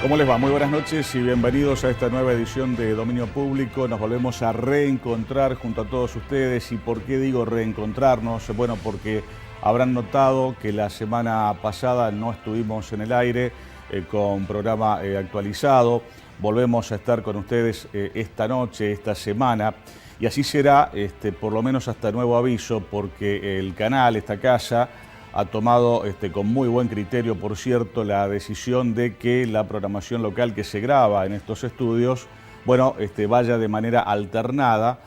¿Cómo les va? Muy buenas noches y bienvenidos a esta nueva edición de Dominio Público. Nos volvemos a reencontrar junto a todos ustedes. ¿Y por qué digo reencontrarnos? Bueno, porque habrán notado que la semana pasada no estuvimos en el aire con programa actualizado. Volvemos a estar con ustedes esta noche, esta semana. Y así será, por lo menos hasta nuevo aviso, porque el canal, esta casa, ha tomado con muy buen criterio, por cierto, la decisión de que la programación local que se graba en estos estudios, bueno, vaya de manera alternada,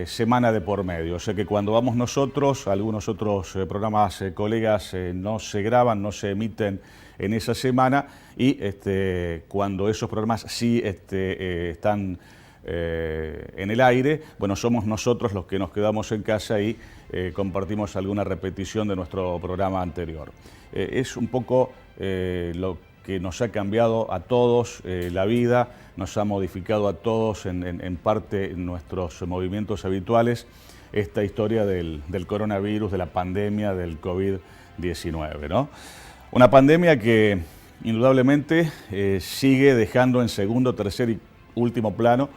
semana de por medio. O sea que cuando vamos nosotros, algunos otros programas colegas no se graban, no se emiten en esa semana, y cuando esos programas sí están en el aire, bueno, somos nosotros los que nos quedamos en casa y compartimos alguna repetición de nuestro programa anterior. Es un poco lo que nos ha cambiado a todos la vida, nos ha modificado a todos en parte nuestros movimientos habituales, esta historia del coronavirus, de la pandemia del COVID-19, ¿no? Una pandemia que indudablemente sigue dejando en segundo, tercer y último plano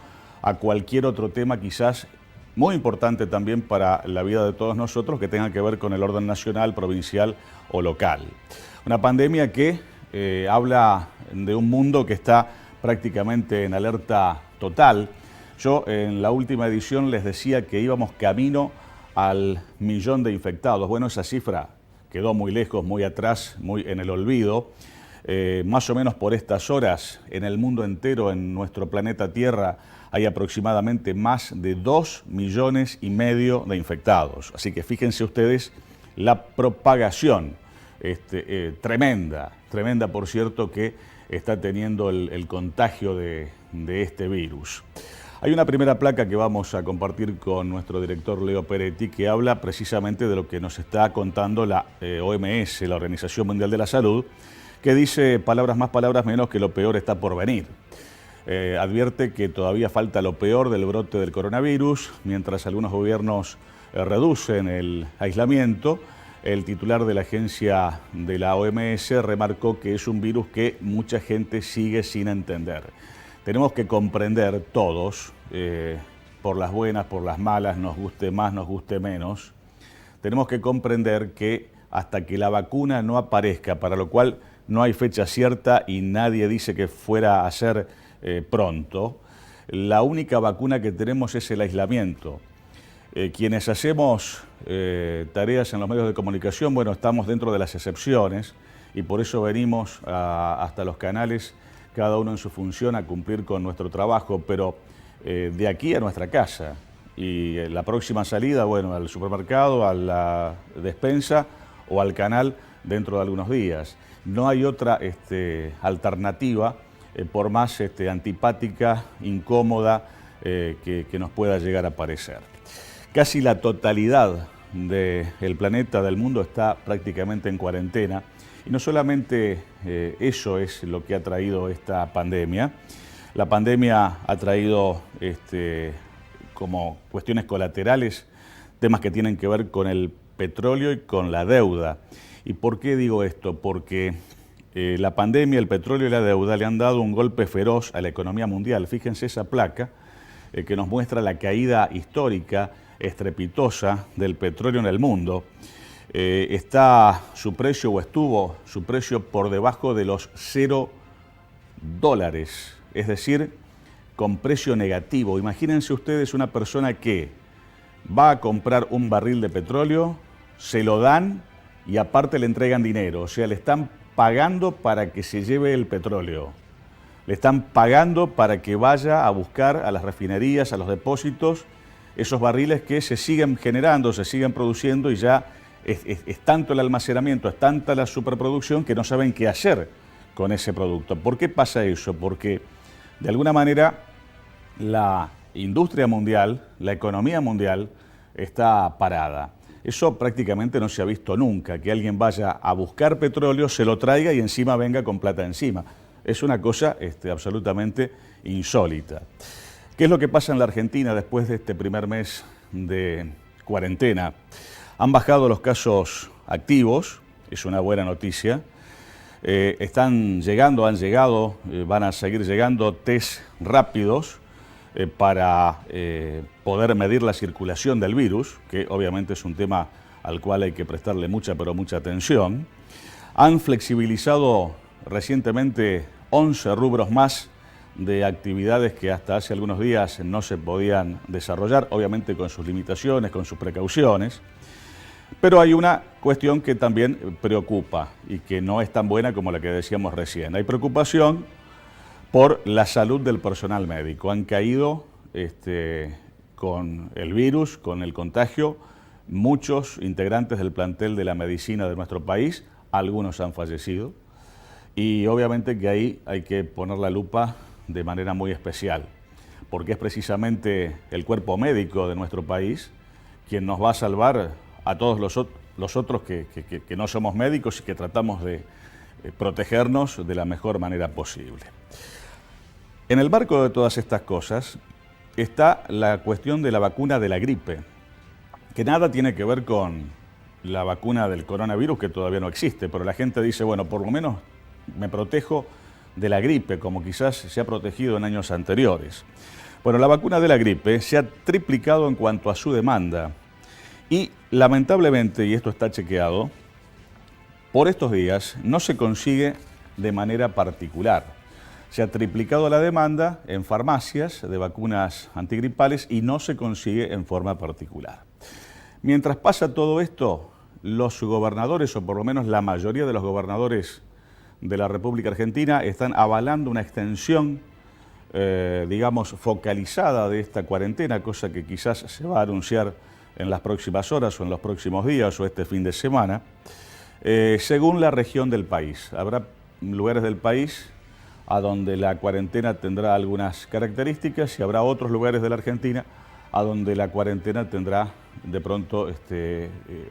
a cualquier otro tema quizás muy importante también para la vida de todos nosotros que tenga que ver con el orden nacional, provincial o local. Una pandemia que habla de un mundo que está prácticamente en alerta total. Yo en la última edición les decía que íbamos camino al 1.000.000 de infectados. Bueno, esa cifra quedó muy lejos, muy atrás, muy en el olvido. Más o menos por estas horas, en el mundo entero, en nuestro planeta Tierra, hay aproximadamente más de 2,5 millones de infectados. Así que fíjense ustedes la propagación tremenda, por cierto, que está teniendo el contagio de este virus. Hay una primera placa que vamos a compartir con nuestro director Leo Peretti que habla precisamente de lo que nos está contando la OMS, la Organización Mundial de la Salud, que dice palabras más, palabras menos, que lo peor está por venir. Advierte que todavía falta lo peor del brote del coronavirus, mientras algunos gobiernos reducen el aislamiento. El titular de la agencia de la OMS remarcó que es un virus que mucha gente sigue sin entender. Tenemos que comprender todos, por las buenas, por las malas, nos guste más, nos guste menos, tenemos que comprender que hasta que la vacuna no aparezca, para lo cual no hay fecha cierta y nadie dice que fuera a ser pronto, la única vacuna que tenemos es el aislamiento. Quienes hacemos tareas en los medios de comunicación, bueno, estamos dentro de las excepciones y por eso venimos hasta los canales, cada uno en su función, a cumplir con nuestro trabajo, pero de aquí a nuestra casa y la próxima salida, bueno, al supermercado, a la despensa o al canal dentro de algunos días. No hay otra alternativa, por más antipática, incómoda que nos pueda llegar a parecer. Casi la totalidad del planeta, del mundo, está prácticamente en cuarentena. Y no solamente eso es lo que ha traído esta pandemia. La pandemia ha traído como cuestiones colaterales temas que tienen que ver con el petróleo y con la deuda. ¿Y por qué digo esto? Porque la pandemia, el petróleo y la deuda le han dado un golpe feroz a la economía mundial. Fíjense esa placa que nos muestra la caída histórica, estrepitosa del petróleo en el mundo. Está su precio, o estuvo su precio, por debajo de los $0, es decir, con precio negativo. Imagínense ustedes una persona que va a comprar un barril de petróleo, se lo dan y aparte le entregan dinero, o sea, le están pagando para que se lleve el petróleo. Le están pagando para que vaya a buscar a las refinerías, a los depósitos, esos barriles que se siguen generando, se siguen produciendo y ya es tanto el almacenamiento, es tanta la superproducción que no saben qué hacer con ese producto. ¿Por qué pasa eso? Porque de alguna manera la industria mundial, la economía mundial está parada. Eso prácticamente no se ha visto nunca, que alguien vaya a buscar petróleo, se lo traiga y encima venga con plata encima. Es una cosa absolutamente insólita. ¿Qué es lo que pasa en la Argentina después de este primer mes de cuarentena? Han bajado los casos activos, es una buena noticia. Están llegando, han llegado, van a seguir llegando test rápidos para poder medir la circulación del virus, que obviamente es un tema al cual hay que prestarle mucha, pero mucha atención. Han flexibilizado recientemente 11 rubros más de actividades que hasta hace algunos días no se podían desarrollar, obviamente con sus limitaciones, con sus precauciones. Pero hay una cuestión que también preocupa y que no es tan buena como la que decíamos recién. Hay preocupación por la salud del personal médico. Han caído con el virus, con el contagio, muchos integrantes del plantel de la medicina de nuestro país. Algunos han fallecido y obviamente que ahí hay que poner la lupa de manera muy especial, porque es precisamente el cuerpo médico de nuestro país quien nos va a salvar a todos los otros que no somos médicos y que tratamos de protegernos de la mejor manera posible. En el marco de todas estas cosas está la cuestión de la vacuna de la gripe, que nada tiene que ver con la vacuna del coronavirus, que todavía no existe, pero la gente dice, bueno, por lo menos me protejo de la gripe, como quizás se ha protegido en años anteriores. Bueno, la vacuna de la gripe se ha triplicado en cuanto a su demanda y lamentablemente, y esto está chequeado, por estos días no se consigue de manera particular. Se ha triplicado la demanda en farmacias de vacunas antigripales y no se consigue en forma particular. Mientras pasa todo esto, los gobernadores, o por lo menos la mayoría de los gobernadores de la República Argentina, están avalando una extensión, digamos, focalizada de esta cuarentena, cosa que quizás se va a anunciar en las próximas horas o en los próximos días o este fin de semana, según la región del país. Habrá lugares del país a donde la cuarentena tendrá algunas características y habrá otros lugares de la Argentina a donde la cuarentena tendrá de pronto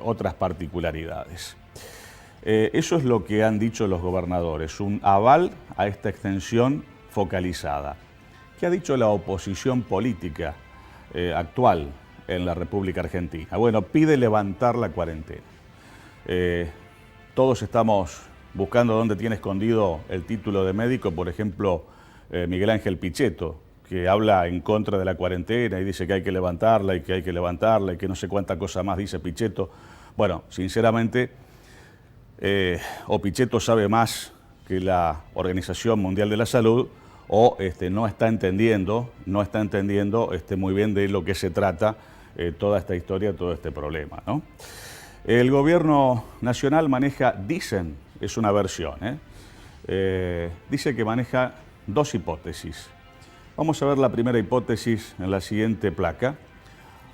otras particularidades. Eso es lo que han dicho los gobernadores, un aval a esta extensión focalizada. ¿Qué ha dicho la oposición política actual en la República Argentina? Bueno, pide levantar la cuarentena. Todos estamos buscando dónde tiene escondido el título de médico, por ejemplo, Miguel Ángel Pichetto, que habla en contra de la cuarentena y dice que hay que levantarla y que hay que levantarla y que no sé cuánta cosa más dice Pichetto. Bueno, sinceramente, o Pichetto sabe más que la Organización Mundial de la Salud o no está entendiendo muy bien de lo que se trata toda esta historia, todo este problema, ¿no? El gobierno nacional maneja, dicen, es una versión, dice que maneja dos hipótesis. Vamos a ver la primera hipótesis en la siguiente placa,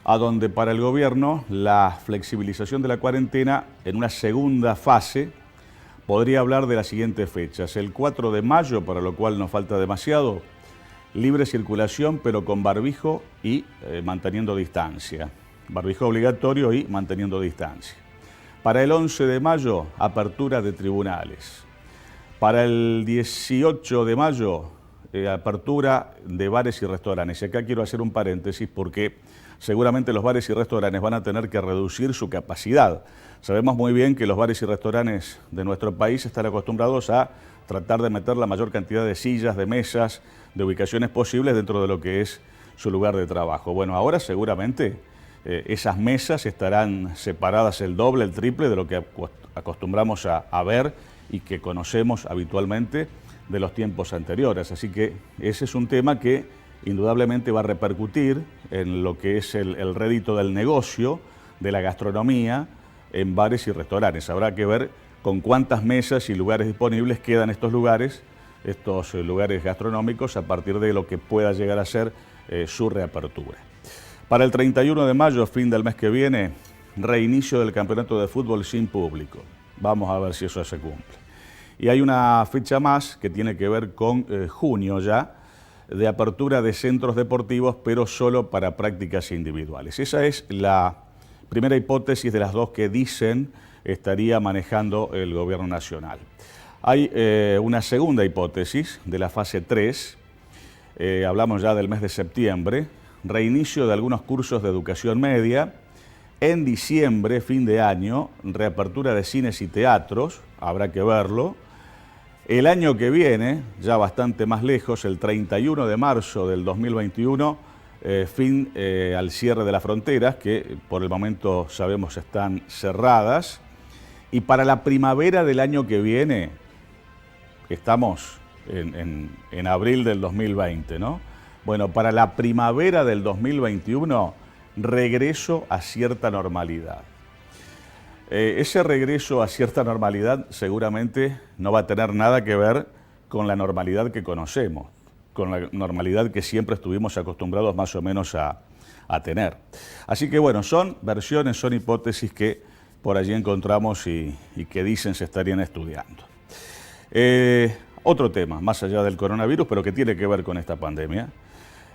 a donde para el gobierno la flexibilización de la cuarentena en una segunda fase podría hablar de las siguientes fechas. El 4 de mayo, para lo cual nos falta demasiado, libre circulación pero con barbijo y manteniendo distancia. Barbijo obligatorio y manteniendo distancia. Para el 11 de mayo, apertura de tribunales. Para el 18 de mayo, apertura de bares y restaurantes. Y acá quiero hacer un paréntesis porque seguramente los bares y restaurantes van a tener que reducir su capacidad. Sabemos muy bien que los bares y restaurantes de nuestro país están acostumbrados a tratar de meter la mayor cantidad de sillas, de mesas, de ubicaciones posibles dentro de lo que es su lugar de trabajo. Bueno, ahora seguramente esas mesas estarán separadas el doble, el triple de lo que acostumbramos a ver y que conocemos habitualmente de los tiempos anteriores. Así que ese es un tema que indudablemente va a repercutir en lo que es el rédito del negocio, de la gastronomía, en bares y restaurantes. Habrá que ver con cuántas mesas y lugares disponibles quedan estos lugares gastronómicos a partir de lo que pueda llegar a ser su reapertura. Para el 31 de mayo, fin del mes que viene, reinicio del campeonato de fútbol sin público. Vamos a ver si eso se cumple. Y hay una fecha más que tiene que ver con junio ya, de apertura de centros deportivos, pero solo para prácticas individuales. Esa es la primera hipótesis de las dos que dicen estaría manejando el gobierno nacional. Hay una segunda hipótesis de la fase 3, hablamos ya del mes de septiembre, reinicio de algunos cursos de educación media. En diciembre, fin de año, reapertura de cines y teatros, habrá que verlo. El año que viene, ya bastante más lejos, el 31 de marzo del 2021, fin al cierre de las fronteras, que por el momento sabemos están cerradas. Y para la primavera del año que viene, estamos en abril del 2020, ¿no? Bueno, para la primavera del 2021, regreso a cierta normalidad. Ese regreso a cierta normalidad seguramente no va a tener nada que ver con la normalidad que conocemos, con la normalidad que siempre estuvimos acostumbrados más o menos a tener. Así que bueno, son versiones, son hipótesis que por allí encontramos y que dicen se estarían estudiando. Otro tema, más allá del coronavirus, pero que tiene que ver con esta pandemia,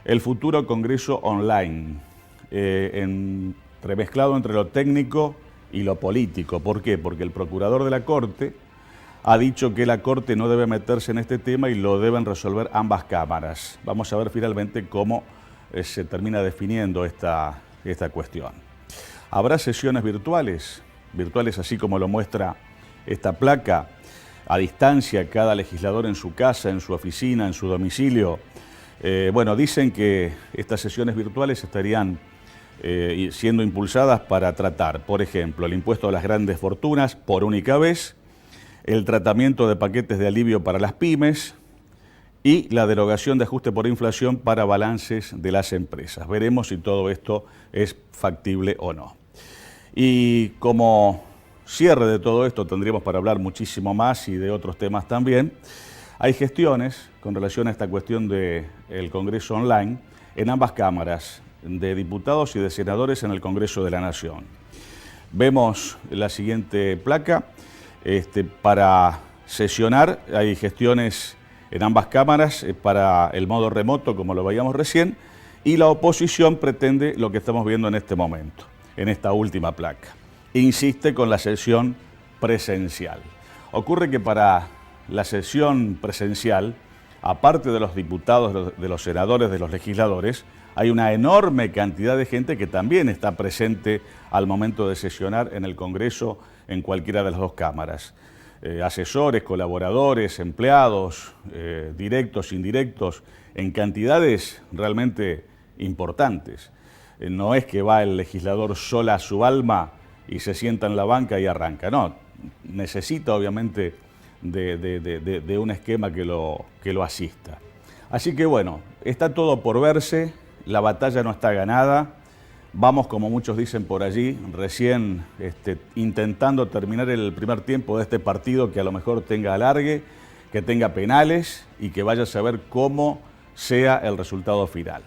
el futuro Congreso online, remezclado entre lo técnico y lo político. ¿Por qué? Porque el procurador de la Corte ha dicho que la Corte no debe meterse en este tema y lo deben resolver ambas cámaras. Vamos a ver finalmente cómo se termina definiendo esta cuestión. ¿Habrá sesiones virtuales? Virtuales así como lo muestra esta placa, a distancia, cada legislador en su casa, en su oficina, en su domicilio. Bueno, dicen que estas sesiones virtuales estarían siendo impulsadas para tratar, por ejemplo, el impuesto a las grandes fortunas por única vez, el tratamiento de paquetes de alivio para las pymes y la derogación de ajuste por inflación para balances de las empresas. Veremos si todo esto es factible o no. Y como cierre de todo esto, tendríamos para hablar muchísimo más y de otros temas también. Hay gestiones con relación a esta cuestión del Congreso online en ambas cámaras, de diputados y de senadores en el Congreso de la Nación. Vemos la siguiente placa. Para sesionar hay gestiones en ambas cámaras para el modo remoto, como lo veíamos recién, y la oposición pretende lo que estamos viendo en este momento, en esta última placa. Insiste con la sesión presencial. Ocurre que para la sesión presencial, aparte de los diputados, de los senadores, de los legisladores, hay una enorme cantidad de gente que también está presente al momento de sesionar en el Congreso en cualquiera de las dos cámaras. Asesores, colaboradores, empleados, directos, indirectos, en cantidades realmente importantes. No es que va el legislador sola a su alma y se sienta en la banca y arranca, no. Necesita obviamente de un esquema que lo asista. Así que bueno, está todo por verse. La batalla no está ganada, vamos, como muchos dicen por allí, recién intentando terminar el primer tiempo de este partido que a lo mejor tenga alargue, que tenga penales y que vaya a saber cómo sea el resultado final.